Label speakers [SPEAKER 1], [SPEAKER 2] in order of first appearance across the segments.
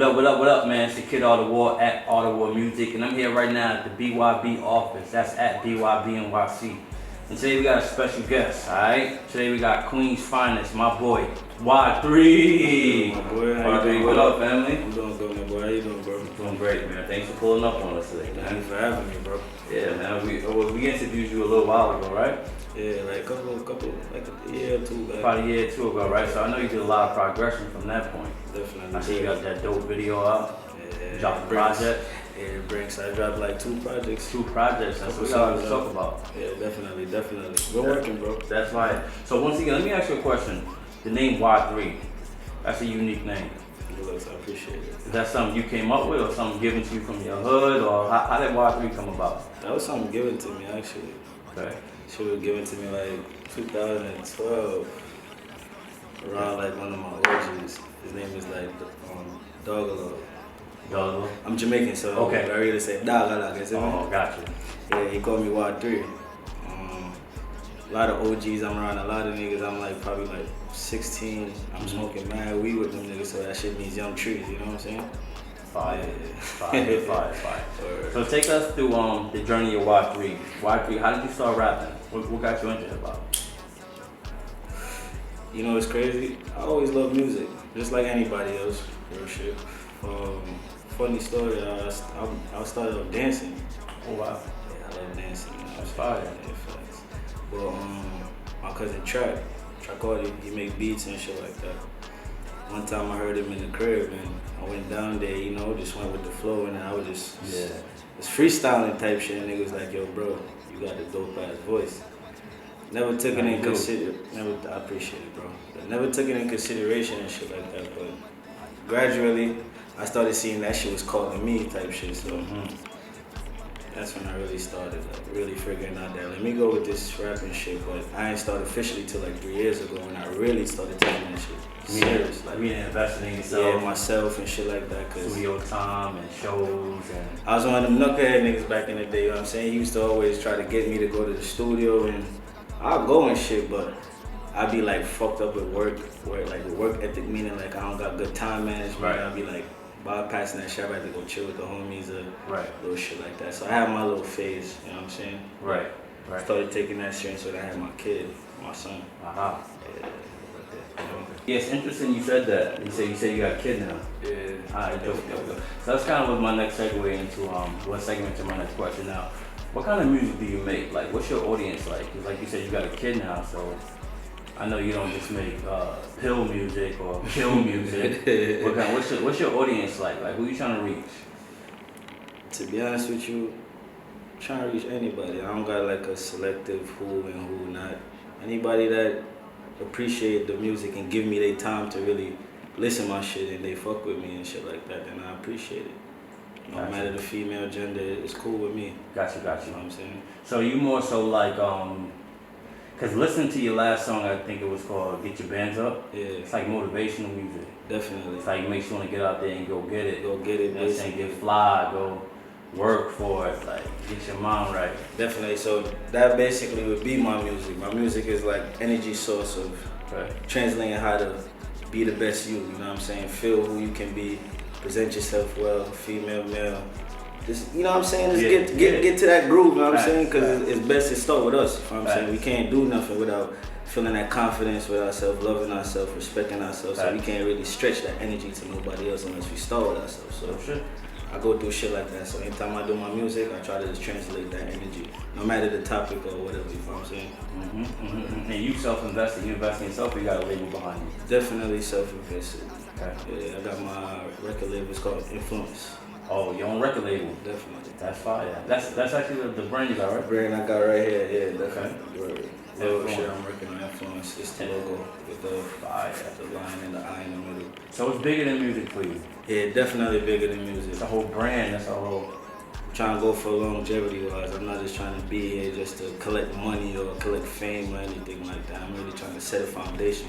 [SPEAKER 1] What up, man? It's the Kid All the War at All the War Music, and I'm here right now at the BYB office. That's at BYBNYC. And today we got a special guest, alright? Today we got Queen's finest, my boy, Y3.
[SPEAKER 2] My boy, how you doing?
[SPEAKER 1] What up, family?
[SPEAKER 2] I'm doing good, my boy. How you doing, bro?
[SPEAKER 1] Doing great, man. Thanks for pulling up on us today, man.
[SPEAKER 2] Thanks for having me, bro.
[SPEAKER 1] Yeah, man. We introduced you a little while ago, right?
[SPEAKER 2] Yeah, like like a year or two back.
[SPEAKER 1] About a year or two ago, right? So I know you did a lot of progression from that point.
[SPEAKER 2] Definitely.
[SPEAKER 1] I see you got that dope video out.
[SPEAKER 2] Yeah,
[SPEAKER 1] Dropped a project.
[SPEAKER 2] Yeah, it brings. I dropped like two projects.
[SPEAKER 1] That's what we got to talk about.
[SPEAKER 2] Yeah, definitely. We're working, bro.
[SPEAKER 1] That's right. So once again, let me ask you a question. The name Y3, that's a unique name.
[SPEAKER 2] Looks, I appreciate it.
[SPEAKER 1] Is that something you came up with or something given to you from your hood, or how did Y3 come about?
[SPEAKER 2] That was something given to me, actually.
[SPEAKER 1] Okay.
[SPEAKER 2] She was given to me like 2012, around like one of my OGs. His name is like Dogalo.
[SPEAKER 1] Dogalo?
[SPEAKER 2] I'm Jamaican, so
[SPEAKER 1] okay.
[SPEAKER 2] I really say Dogalo.
[SPEAKER 1] Oh, gotcha.
[SPEAKER 2] Yeah, he called me Y3. A lot of OGs I'm around, a lot of niggas I'm like probably like 16. I'm smoking mad weed with them niggas, so that shit means young trees, you know what I'm saying?
[SPEAKER 1] Fire. So take us through the journey of Y3. Y3, how did you start rapping? What got you into hip hop?
[SPEAKER 2] You know, it's crazy. I always love music, just like anybody else, real shit. Funny story, I started off dancing.
[SPEAKER 1] Oh wow.
[SPEAKER 2] Yeah, I love dancing. You know?
[SPEAKER 1] That's fire.
[SPEAKER 2] Yeah, facts. Well, my cousin Track Cardi, he make beats and shit like that. One time I heard him in the crib and I went down there, you know, just went with the flow and I was just freestyling type shit and niggas like, yo bro, you got the dope ass voice. Never took it in consideration. I appreciate it, bro. But never took it in consideration and shit like that. But gradually, I started seeing that shit was calling me type shit. So that's when I really started, like, really figuring out that let me go with this rapping shit. But I ain't started officially till like 3 years ago when I really started taking that shit serious.
[SPEAKER 1] Like really investing in yourself.
[SPEAKER 2] Yeah, myself and shit like that. Cause
[SPEAKER 1] studio time and shows and.
[SPEAKER 2] I was one of them knucklehead niggas back in the day. You know what I'm saying? He used to always try to get me to go to the studio and. I'll go and shit, but I be like fucked up with work like the work ethic, meaning like I don't got good time management.
[SPEAKER 1] Right.
[SPEAKER 2] I be like bypassing that shit. I had to go chill with the homies or
[SPEAKER 1] right.
[SPEAKER 2] little shit like that. So I had my little phase, you know what I'm saying?
[SPEAKER 1] Right.
[SPEAKER 2] Started taking that shit, so I had my kid, my son.
[SPEAKER 1] Yeah. Yeah, it's interesting you said that. You said you got a kid now.
[SPEAKER 2] Yeah.
[SPEAKER 1] Alright, dope. So that's kind of what my next segue into what segment to my next question now. What kind of music do you make? Like, what's your audience like? Because like you said, you got a kid now, so I know you don't just make pill music or kill music. What's your audience like? Like, who you trying to reach?
[SPEAKER 2] To be honest with you, I'm trying to reach anybody. I don't got like a selective who and who not. Anybody that appreciate the music and give me their time to really listen to my shit and they fuck with me and shit like that, then I appreciate it. No matter the female gender, it's cool with me.
[SPEAKER 1] Got you.
[SPEAKER 2] You know what I'm saying?
[SPEAKER 1] So you more so like, cause listening to your last song, I think it was called "Get Your Bands Up."
[SPEAKER 2] Yeah.
[SPEAKER 1] It's like motivational music.
[SPEAKER 2] Definitely.
[SPEAKER 1] It's like it makes you want to get out there and go get it.
[SPEAKER 2] Go get it.
[SPEAKER 1] You know what I'm saying? Get fly, go work for it, like get your mind right.
[SPEAKER 2] Definitely. So that basically would be my music. My music is like energy source of translating how to be the best you. You know what I'm saying? Feel who you can be. Present yourself well, female, male. Just, you know what I'm saying? Just get to that groove, you know what I'm saying? Because it's best to start with us, you know what I'm saying? We can't do nothing without feeling that confidence with ourselves, loving ourselves, respecting ourselves. So we can't really stretch that energy to nobody else unless we start with ourselves. So I go through shit like that. So anytime I do my music, I try to just translate that energy, no matter the topic or whatever, you know what I'm saying?
[SPEAKER 1] And you self-invested, you invest in yourself, or you got a label behind you?
[SPEAKER 2] Definitely self-invested.
[SPEAKER 1] Okay.
[SPEAKER 2] Yeah, I got my record label, it's called Influence.
[SPEAKER 1] Oh, your own record label?
[SPEAKER 2] Definitely.
[SPEAKER 1] That's fire. That's actually the brand you got, right?
[SPEAKER 2] The brand I got right here, yeah, definitely.
[SPEAKER 1] Okay.
[SPEAKER 2] Oh shit, I'm working on Influence. It's the logo with the
[SPEAKER 1] fire,
[SPEAKER 2] the line and the eye in the middle.
[SPEAKER 1] So it's bigger than music for you?
[SPEAKER 2] Yeah, definitely bigger than music.
[SPEAKER 1] It's a whole brand, that's a whole...
[SPEAKER 2] I'm trying to go for longevity wise. I'm not just trying to be here just to collect money or collect fame or anything like that. I'm really trying to set a foundation.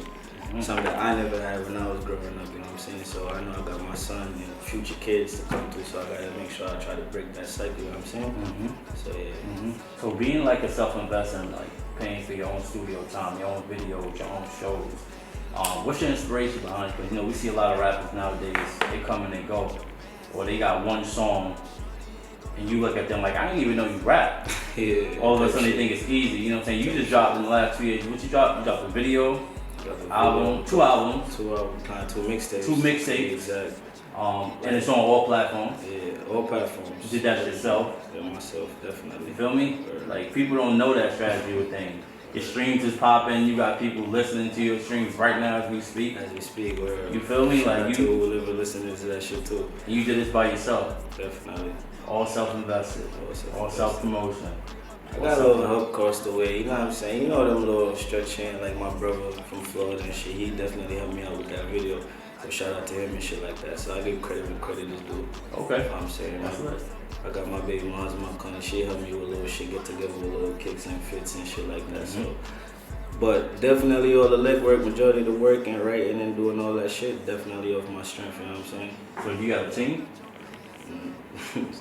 [SPEAKER 2] Something that I never had when I was growing up, you know what I'm saying? So I know I got my son and future kids to come through, so I gotta make sure I try to break that cycle, you know what I'm saying? So yeah.
[SPEAKER 1] So being like a self-investor, like paying for your own studio time, your own videos, your own shows, What's your inspiration behind it? Because you know we see a lot of rappers nowadays. They come and they go, or they got one song, and you look at them like I didn't even know you rap.
[SPEAKER 2] Yeah.
[SPEAKER 1] All of a sudden they think it's easy. You know what I'm saying? You just dropped in the last 2 years. What you dropped? You dropped a video, album, 2 albums,
[SPEAKER 2] two mixtapes.
[SPEAKER 1] 2 mixtapes.
[SPEAKER 2] Exactly.
[SPEAKER 1] And it's on all platforms.
[SPEAKER 2] Yeah, all platforms.
[SPEAKER 1] You did that yourself.
[SPEAKER 2] Yeah, myself, definitely.
[SPEAKER 1] You feel me? Like people don't know that strategy with things. Your streams is popping. You got people listening to your streams right now as we speak.
[SPEAKER 2] As we speak, where
[SPEAKER 1] you feel me? Like
[SPEAKER 2] you will live listening to that shit too.
[SPEAKER 1] You did this by yourself.
[SPEAKER 2] Definitely.
[SPEAKER 1] All self-invested. All self-promotion.
[SPEAKER 2] I got a little help across the way. You know what I'm saying? You know them little stretch hand like my brother from Florida and shit. He definitely helped me out with that video. So shout out to him and shit like that. So I give credit when credit is due.
[SPEAKER 1] Okay.
[SPEAKER 2] You know what I'm saying?
[SPEAKER 1] That's right.
[SPEAKER 2] I got my baby moms, my cousin. She helped me with little shit, get together with little kicks and fits and shit like that. So, but definitely all the legwork, majority of the work and writing and doing all that shit, definitely off my strength. You know what I'm saying?
[SPEAKER 1] So you got a team?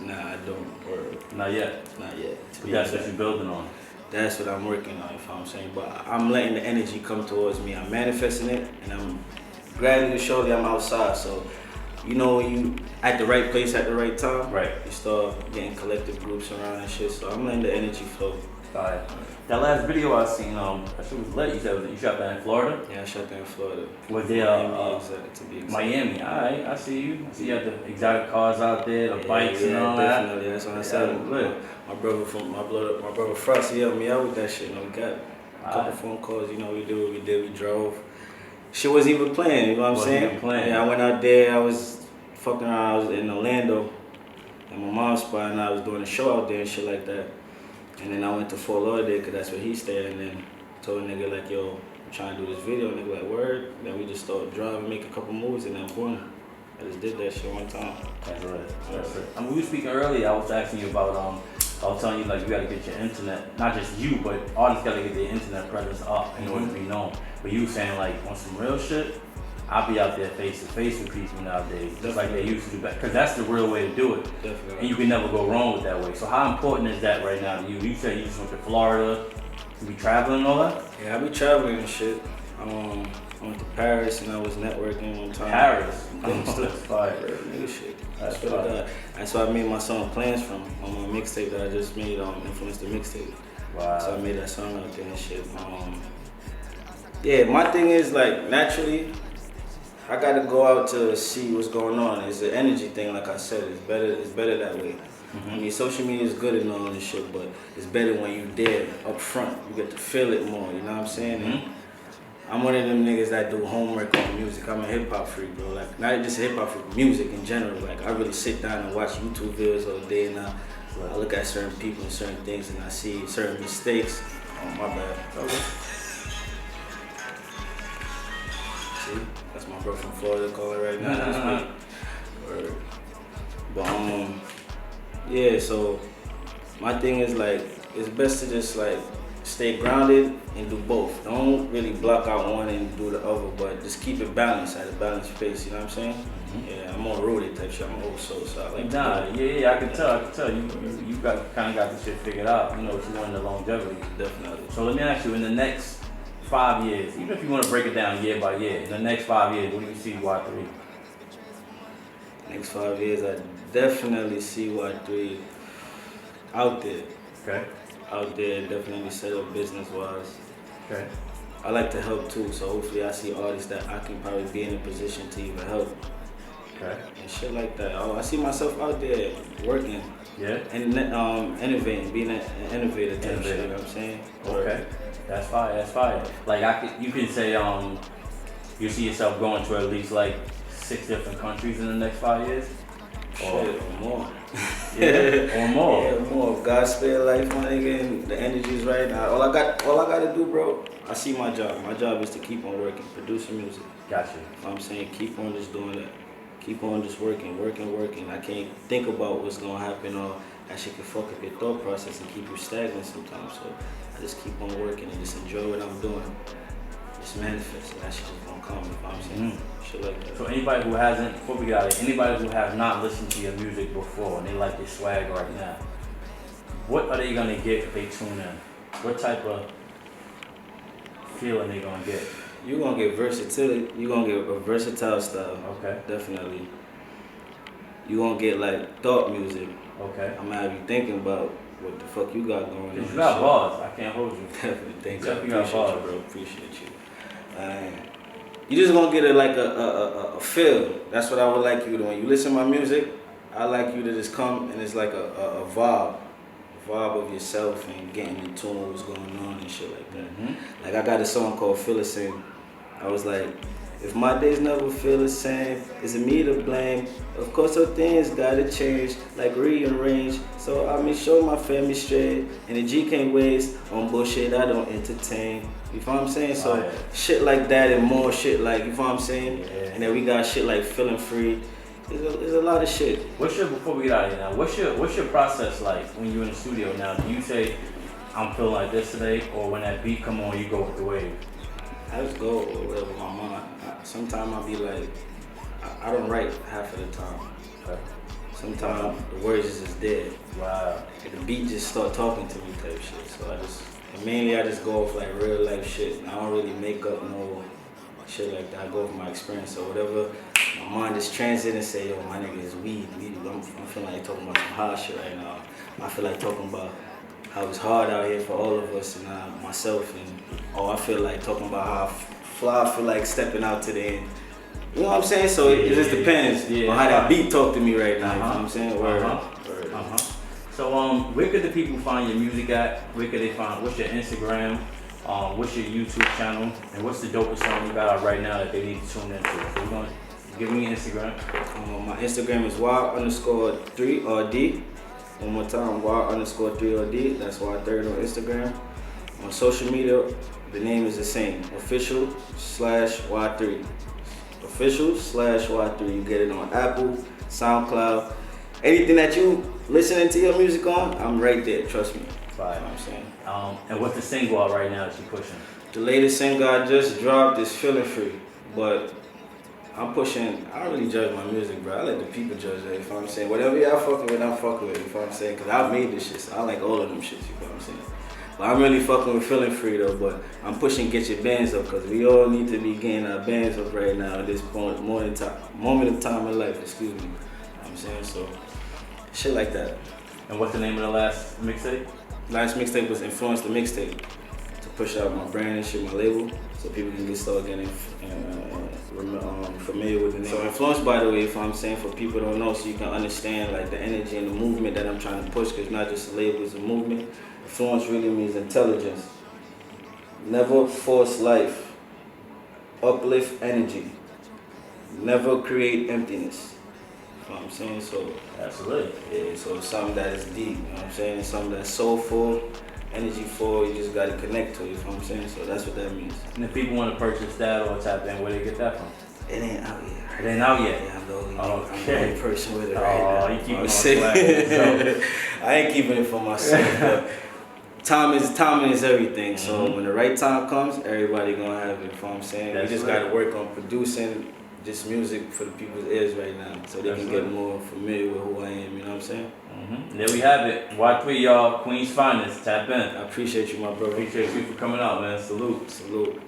[SPEAKER 2] Nah, I don't. Or
[SPEAKER 1] not yet.
[SPEAKER 2] Not yet.
[SPEAKER 1] But that's what you're building on.
[SPEAKER 2] That's what I'm working on. If I'm saying, but I'm letting the energy come towards me. I'm manifesting it, and I'm gradually, surely, I'm outside. So, you know, when you at the right place at the right time,
[SPEAKER 1] right?
[SPEAKER 2] You start getting collective groups around and shit. So I'm letting the energy flow.
[SPEAKER 1] Alright. That last video I seen, that shit was lit. You said you shot that in Florida?
[SPEAKER 2] Yeah, I shot that in Florida.
[SPEAKER 1] Was there
[SPEAKER 2] to be exact.
[SPEAKER 1] Miami? Alright, I see you. I see you have the exotic cars out there, the bikes and all that.
[SPEAKER 2] Definitely. That's what I said. My brother Frost, he helped me out with that shit. You know, we got a couple phone calls. You know, we did what we did. We drove. Shit wasn't even playing. You know what I'm saying? Yeah, I went out there. I was fucking around. I was in Orlando, at my mom's spot, and I was doing a show out there and shit like that. And then I went to Fort Lauderdale because that's where he stayed, and then told a nigga like, yo, I'm trying to do this video. And nigga like, word. And then we just started driving, make a couple moves, and then boom. I just did that shit one time.
[SPEAKER 1] That's right. That's right. I mean, we were speaking earlier. I was asking you about, I was telling you like you gotta get your internet, not just you, but artists gotta get their internet presence up in order to be known. But you were saying like on some real shit, I'll be out there face to face with people nowadays, just like they used to do back, because that's the real way to do it.
[SPEAKER 2] Definitely.
[SPEAKER 1] And you can never go wrong with that way. So how important is that right now to you? You said you just went to Florida, you be traveling and all that?
[SPEAKER 2] Yeah, I be traveling and shit. I went to Paris and I was networking one time.
[SPEAKER 1] Paris? That's fire.
[SPEAKER 2] Nigga shit.
[SPEAKER 1] That's fire.
[SPEAKER 2] That's why I made my song Plans from, on my mixtape that I just made, Influenced the Mixtape.
[SPEAKER 1] Wow.
[SPEAKER 2] So I made that song out there and shit. Yeah, my thing is like, naturally, I gotta go out to see what's going on. It's an energy thing, like I said. It's better that way. I mean, social media is good and all this shit, but it's better when you there up front. You get to feel it more. You know what I'm saying? And I'm one of them niggas that do homework on music. I'm a hip hop freak, bro. Like not just a hip hop freak, music in general. Like I really sit down and watch YouTube videos all day, and I look at certain people and certain things, and I see certain mistakes. Oh my bad. See, that's my bro from Florida calling right now. But yeah. So my thing is like, it's best to just like stay grounded and do both. Don't really block out one and do the other, but just keep it balanced at a balanced pace. You know what I'm saying? Yeah, I'm more rooted type shit. I'm old soul, so I like.
[SPEAKER 1] I can tell. You kind of got this shit figured out. You know what you want in the longevity.
[SPEAKER 2] Definitely.
[SPEAKER 1] So let me ask you, in the next 5 years, even if you want to break it down year by year, in the next 5 years, what do you see Y3?
[SPEAKER 2] Next 5 years, I definitely see Y3 out there.
[SPEAKER 1] Okay.
[SPEAKER 2] Out there, definitely set up business-wise.
[SPEAKER 1] Okay.
[SPEAKER 2] I like to help too, so hopefully I see artists that I can probably be in a position to even help.
[SPEAKER 1] Okay.
[SPEAKER 2] And shit like that. I see myself out there working.
[SPEAKER 1] Yeah.
[SPEAKER 2] And innovating, being an innovator type shit, you know what I'm saying?
[SPEAKER 1] Okay. That's fire. Like you can say you see yourself going to at least like 6 different countries in the next 5 years?
[SPEAKER 2] Or more.
[SPEAKER 1] Yeah, or more.
[SPEAKER 2] Yeah, more. If God spare life, my nigga, and the energy's right now. All I gotta do, bro, I see my job. My job is to keep on working, producing music.
[SPEAKER 1] Gotcha.
[SPEAKER 2] You know what I'm saying? Keep on just doing that. Keep on just working. I can't think about what's gonna happen, or that shit can fuck up your thought process and keep you stagnant sometimes. So I just keep on working and just enjoy what I'm doing. Just manifest, and that shit just gonna come, you know what I'm saying? Shit like that.
[SPEAKER 1] So anybody who hasn't, before we got it, anybody who has not listened to your music before and they like your swag right now, what are they gonna get if they tune in? What type of feeling they gonna get?
[SPEAKER 2] You gonna get versatility. You gonna get a versatile style.
[SPEAKER 1] Okay.
[SPEAKER 2] Definitely. You gonna get like thought music.
[SPEAKER 1] Okay.
[SPEAKER 2] I'm gonna have you thinking about what the fuck you got going on.
[SPEAKER 1] Cause you got bars. I can't hold you.
[SPEAKER 2] Definitely. Thank you.
[SPEAKER 1] Definitely got bars,
[SPEAKER 2] bro. Appreciate you. You just gonna get a feel. That's what I would like you to. When you listen to my music, I like you to just come and it's like a vibe of yourself and getting in tune with what's going on and shit like that.
[SPEAKER 1] Mm-hmm.
[SPEAKER 2] Like I got a song called Feel the Same. I was like, if my days never feel the same, is it me to blame? Of course, some things gotta change, like rearrange. So I make sure my family straight, and the G can't waste on bullshit I don't entertain. You feel what I'm saying? So shit like that and more shit like, you feel what I'm saying?
[SPEAKER 1] Yeah.
[SPEAKER 2] And then we got shit like Feeling Free. There's a lot of shit.
[SPEAKER 1] Before we get out of here now, what's your process like when you're in the studio now? Do you say, I'm feeling like this today, or when that beat come on, you go with the wave?
[SPEAKER 2] I just go with whatever my mind. Sometimes I'll be like, I don't write half of the time.
[SPEAKER 1] Okay.
[SPEAKER 2] Sometimes the words is just dead.
[SPEAKER 1] Wow.
[SPEAKER 2] The beat just start talking to me type shit. So mainly I just go off like real life shit. And I don't really make up no shit like that. I go off my experience or whatever. My mind just transit and say, yo, my nigga is weed. I'm feeling like talking about some hard shit right now. I feel like talking about how it's hard out here for all of us and myself. And I feel like talking about how fly I feel like stepping out to the end. You know what I'm saying? So it just depends on how that beat talk to me right now. You know what I'm saying?
[SPEAKER 1] So where could the people find your music at? Where could they find? What's your Instagram? What's your YouTube channel? And what's the dopest song you got out right now that they need to tune into? So we're gonna give me your Instagram.
[SPEAKER 2] My Instagram is wild_3RD. One more time, wild_3RD. That's wild3 on Instagram. On social media, the name is the same. Official/Y3. Official/Y3. You get it on Apple, SoundCloud. Anything that you listening to your music on, I'm right there. Trust me.
[SPEAKER 1] Fine.
[SPEAKER 2] You know what I'm saying?
[SPEAKER 1] And what's the single out right now that you're pushing?
[SPEAKER 2] The latest single I just dropped is Feeling Free. But I'm pushing, I don't really judge my music, bro. I let the people judge that, you know what I'm saying? Whatever y'all fucking with, I'm fucking with, you know what I'm saying? Because I've made this shit, so I like all of them shits, you know what I'm saying? But I'm really fucking with Feeling Free though, but I'm pushing Get Your Bands Up because we all need to be getting our bands up right now at this moment of time in life, excuse me. You know what I'm saying? So, shit like that.
[SPEAKER 1] And what's the name of the last mixtape?
[SPEAKER 2] Last mixtape was Influence the Mixtape to push out my brand and shit, my label, so people can start getting familiar with the name. So Influence, by the way, if I'm saying for people who don't know, so you can understand like the energy and the movement that I'm trying to push, because it's not just a label, it's a movement. Influence really means intelligence. Never force life. Uplift energy. Never create emptiness. You know what I'm saying? So
[SPEAKER 1] Absolutely.
[SPEAKER 2] Yeah, so it's something that is deep, you know what I'm saying? It's something that's soulful, energy-full, you just gotta connect to it, you know what I'm saying? So that's what that means.
[SPEAKER 1] And if people want to purchase that or tap in, where they get that from?
[SPEAKER 2] It ain't out yet.
[SPEAKER 1] It ain't out yet?
[SPEAKER 2] Yeah, I'm the only,
[SPEAKER 1] okay.
[SPEAKER 2] person with it right now.
[SPEAKER 1] You keep it on swag.
[SPEAKER 2] I ain't keeping it for myself, but timing is everything. So when the right time comes, everybody gonna have it, you know what I'm saying? We just gotta work on producing this music for the people's ears right now, so they can get more familiar with who I am, you know what I'm saying?
[SPEAKER 1] There we have it. Y3, y'all, Queen's Finest. Tap in.
[SPEAKER 2] I appreciate you, my brother.
[SPEAKER 1] Appreciate you for coming out, man. Salute.
[SPEAKER 2] Salute.